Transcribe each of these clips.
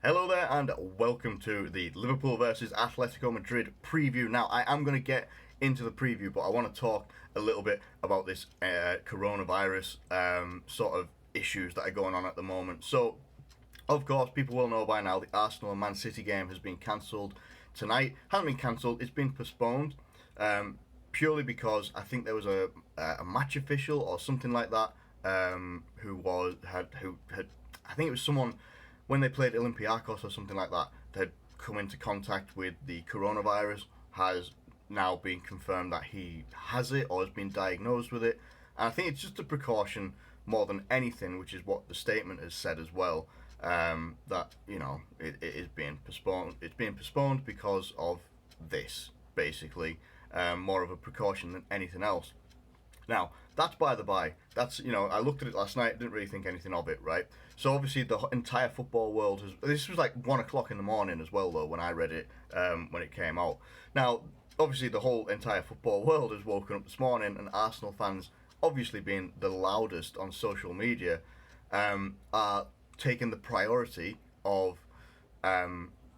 Hello there and welcome to the Liverpool versus Atletico Madrid preview. Now, I am going to get into the preview, but I want to talk a little bit about this coronavirus sort of issues that are going on at the moment. So, of course, people will know by now the Arsenal and Man City game has been cancelled tonight. Hasn't been cancelled, it's been postponed purely because I think there was a match official or something like that who had I think it was someone when they played Olympiacos or something like that, they'd come into contact with the coronavirus, has now been confirmed that he has it or has been diagnosed with it. And I think it's just a precaution more than anything, which is what the statement has said as well, that, it is being postponed. It's being postponed because of this, basically, more of a precaution than anything else. Now, that's by the by. That's, I looked at it last night, didn't really think anything of it, right? So obviously the entire football world has, this was like 1 o'clock in the morning as well though, when I read it, when it came out. Now, obviously the whole entire football world has woken up this morning, and Arsenal fans, obviously being the loudest on social media, are taking the priority of,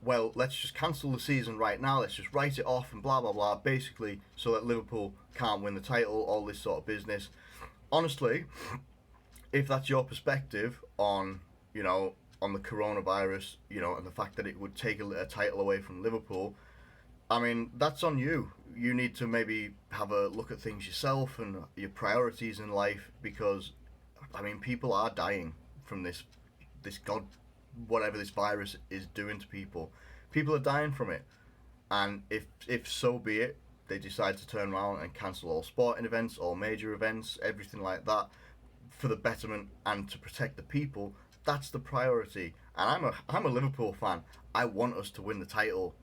well, let's just cancel the season right now, let's just write it off and blah, blah, blah, basically so that Liverpool can't win the title, all this sort of business. Honestly, if that's your perspective on, on the coronavirus, and the fact that it would take a title away from Liverpool, I mean, that's on you. You need to maybe have a look at things yourself and your priorities in life, because, I mean, people are dying from this whatever this virus is doing to people. People are dying from it. And if so be it, they decide to turn around and cancel all sporting events, all major events, everything like that, for the betterment and to protect the people, that's the priority. And I'm a Liverpool fan. I want us to win the title,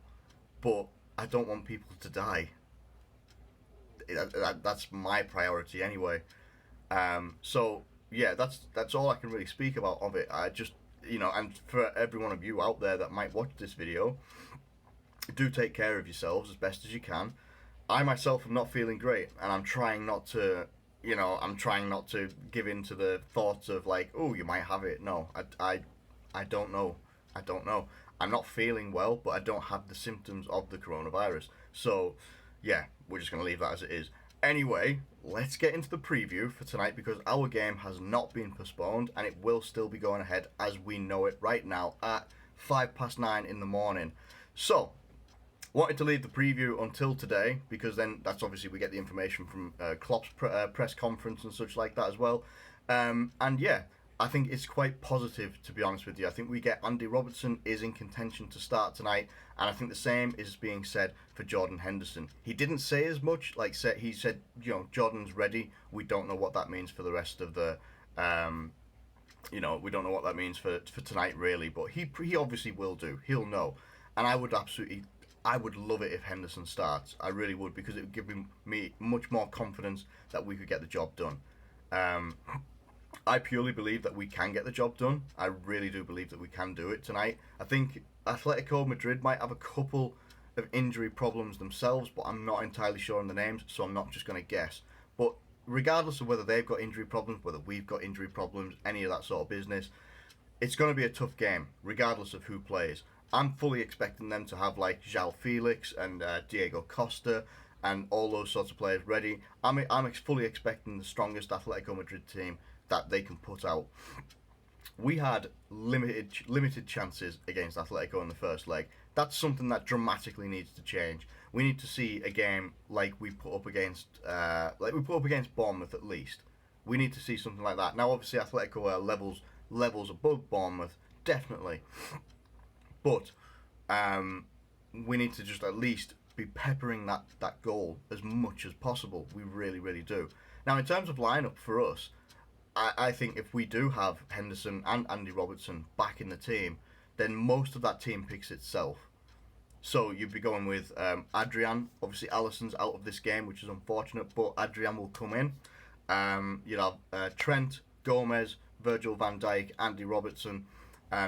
but I don't want people to die. That's my priority anyway. So yeah, that's all I can really speak about of it. I just, and for every one of you out there that might watch this video, do take care of yourselves as best as you can. I myself am not feeling great, and I'm trying not to give in to the thoughts of like, oh, you might have it. No, I don't know. I don't know. I'm not feeling well, but I don't have the symptoms of the coronavirus. So, yeah, we're just going to leave that as it is. Anyway, let's get into the preview for tonight, because our game has not been postponed and it will still be going ahead as we know it right now at 9:05 in the morning. So, wanted to leave the preview until today, because then that's obviously we get the information from Klopp's press conference and such like that as well. And yeah, I think it's quite positive, to be honest with you. I think we get Andy Robertson is in contention to start tonight, and I think the same is being said for Jordan Henderson. He didn't say as much, he said, Jordan's ready. We don't know what that means for the rest of the, we don't know what that means for tonight really, but he obviously will do. He'll know. And I would love it if Henderson starts. I really would, because it would give me much more confidence that we could get the job done. I purely believe that we can get the job done. I really do believe that we can do it tonight. I think Atletico Madrid might have a couple of injury problems themselves, but I'm not entirely sure on the names, so I'm not just going to guess. But regardless of whether they've got injury problems, whether we've got injury problems, any of that sort of business, it's going to be a tough game, regardless of who plays. I'm fully expecting them to have like João Felix and Diego Costa and all those sorts of players ready. I'm fully expecting the strongest Atletico Madrid team that they can put out. We had limited chances against Atletico in the first leg. That's something that dramatically needs to change. We need to see a game like we put up against Bournemouth at least. We need to see something like that. Now, obviously, Atletico are levels above Bournemouth, definitely. But we need to just at least be peppering that goal as much as possible. We really, really do. Now, in terms of lineup for us, I think if we do have Henderson and Andy Robertson back in the team, then most of that team picks itself. So you'd be going with Adrian. Obviously, Alisson's out of this game, which is unfortunate, but Adrian will come in. You'd have Trent, Gomez, Virgil van Dijk, Andy Robertson.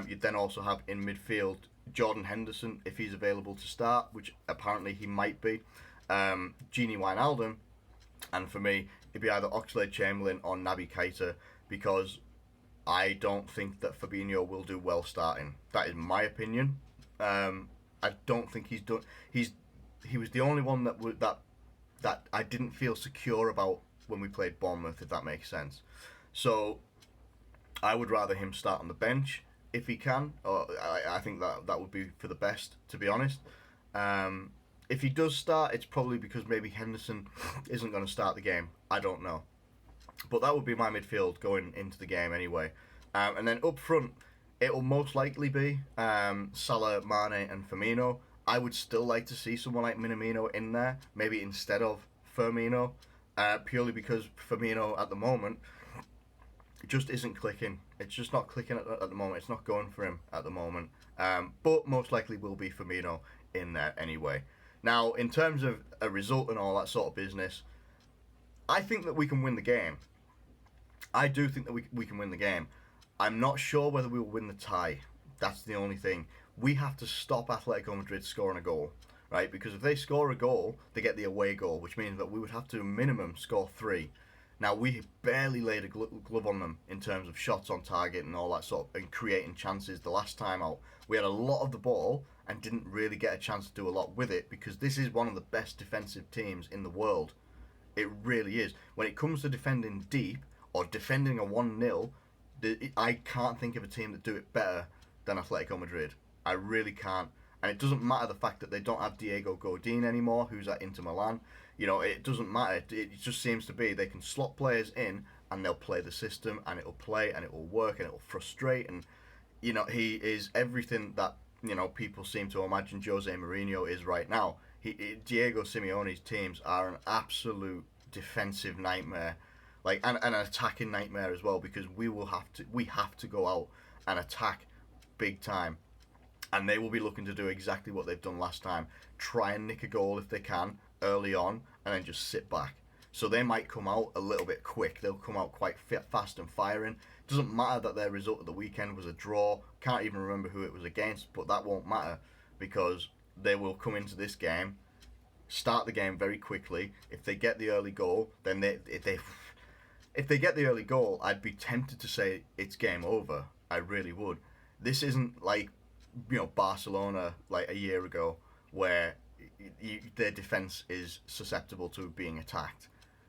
You'd then also have in midfield Jordan Henderson, if he's available to start, which apparently he might be. Gini Wijnaldum, and for me, it'd be either Oxlade-Chamberlain or Naby Keita, because I don't think that Fabinho will do well starting. That is my opinion. I don't think he's done. He was the only one that I didn't feel secure about when we played Bournemouth, if that makes sense. So I would rather him start on the bench if he can. Or I think that would be for the best, to be honest. If he does start, it's probably because maybe Henderson isn't going to start the game. I don't know. But that would be my midfield going into the game anyway. And then up front, it will most likely be Salah, Mane, and Firmino. I would still like to see someone like Minamino in there, maybe instead of Firmino, purely because Firmino at the moment just isn't clicking. It's just not clicking at the moment. It's not going for him at the moment. But most likely will be Firmino in there anyway. Now, in terms of a result and all that sort of business, I think that we can win the game. I do think that we can win the game. I'm not sure whether we will win the tie. That's the only thing. We have to stop Atletico Madrid scoring a goal, right? Because if they score a goal, they get the away goal, which means that we would have to minimum score 3. Now, we barely laid a glove on them in terms of shots on target and all that sort of, and creating chances the last time out. We had a lot of the ball and didn't really get a chance to do a lot with it, because this is one of the best defensive teams in the world. It really is. When it comes to defending deep or defending a 1-0, I can't think of a team that do it better than Atletico Madrid. I really can't. And it doesn't matter the fact that they don't have Diego Godin anymore, who's at Inter Milan. You know, it doesn't matter. It just seems to be they can slot players in and they'll play the system, and it'll play and it will work and it will frustrate. And, you know, he is everything that, you know, people seem to imagine Jose Mourinho is right now. Diego Simeone's teams are an absolute defensive nightmare, like, and an attacking nightmare as well, because we have to go out and attack big time, and they will be looking to do exactly what they've done last time: try and nick a goal if they can early on, and then just sit back. So they might come out a little bit quick. They'll come out quite fast and firing. Doesn't matter that their result of the weekend was a draw. Can't even remember who it was against, but that won't matter, because they will come into this game, start the game very quickly. If they get the early goal, then if they get the early goal, I'd be tempted to say it's game over. I really would. This isn't like, you know, Barcelona like a year ago, where their defense is susceptible to being attacked.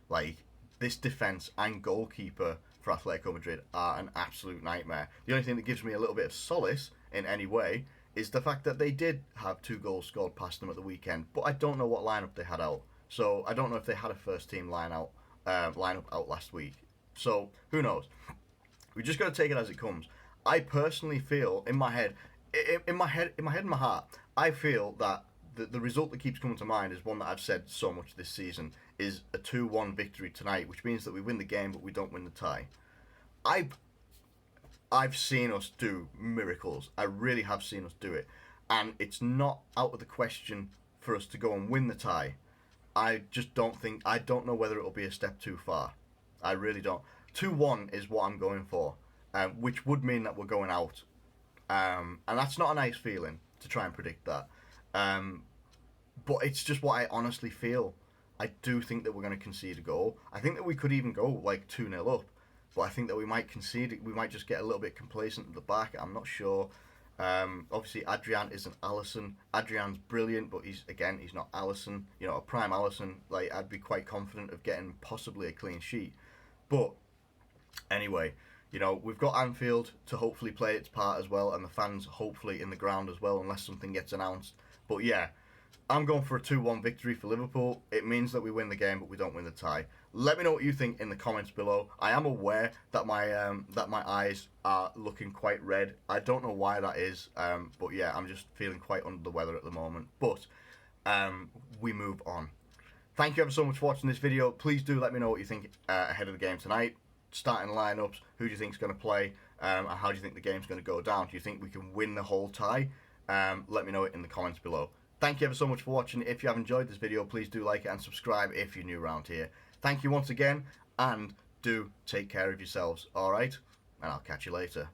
Like, this defense and goalkeeper for Atletico Madrid are an absolute nightmare. The only thing that gives me a little bit of solace in any way is the fact that they did have 2 goals scored past them at the weekend, but I don't know what lineup they had out. So I don't know if they had a first team lineup out last week. So who knows? We just got to take it as it comes. I personally feel in my head, in my heart, I feel that the result that keeps coming to mind is one that I've said so much this season, is a 2-1 victory tonight, which means that we win the game but we don't win the tie. I've seen us do miracles. I really have seen us do it. And it's not out of the question for us to go and win the tie. I don't know whether it'll be a step too far. I really don't. 2-1 is what I'm going for, which would mean that we're going out. And that's not a nice feeling to try and predict that. But it's just what I honestly feel. I do think that we're going to concede a goal. I think that we could even go like 2-0 up. But I think that we might concede it. We might just get a little bit complacent at the back. I'm not sure. Obviously, Adrian isn't Alisson. Adrian's brilliant, but he's not Alisson. You know, a prime Alisson, like, I'd be quite confident of getting possibly a clean sheet. But anyway, you know, we've got Anfield to hopefully play its part as well, and the fans hopefully in the ground as well, unless something gets announced. But yeah, I'm going for a 2-1 victory for Liverpool. It means that we win the game, but we don't win the tie. Let me know what you think in the comments below. I am aware that my eyes are looking quite red. I don't know why that is, but yeah, I'm just feeling quite under the weather at the moment. But we move on. Thank you ever so much for watching this video. Please do let me know what you think ahead of the game tonight. Starting lineups, who do you think is going to play, and how do you think the game's going to go down? Do you think we can win the whole tie? Let me know it in the comments below. Thank you ever so much for watching. If you have enjoyed this video, please do like it and subscribe if you're new around here. Thank you once again, and do take care of yourselves, alright? And I'll catch you later.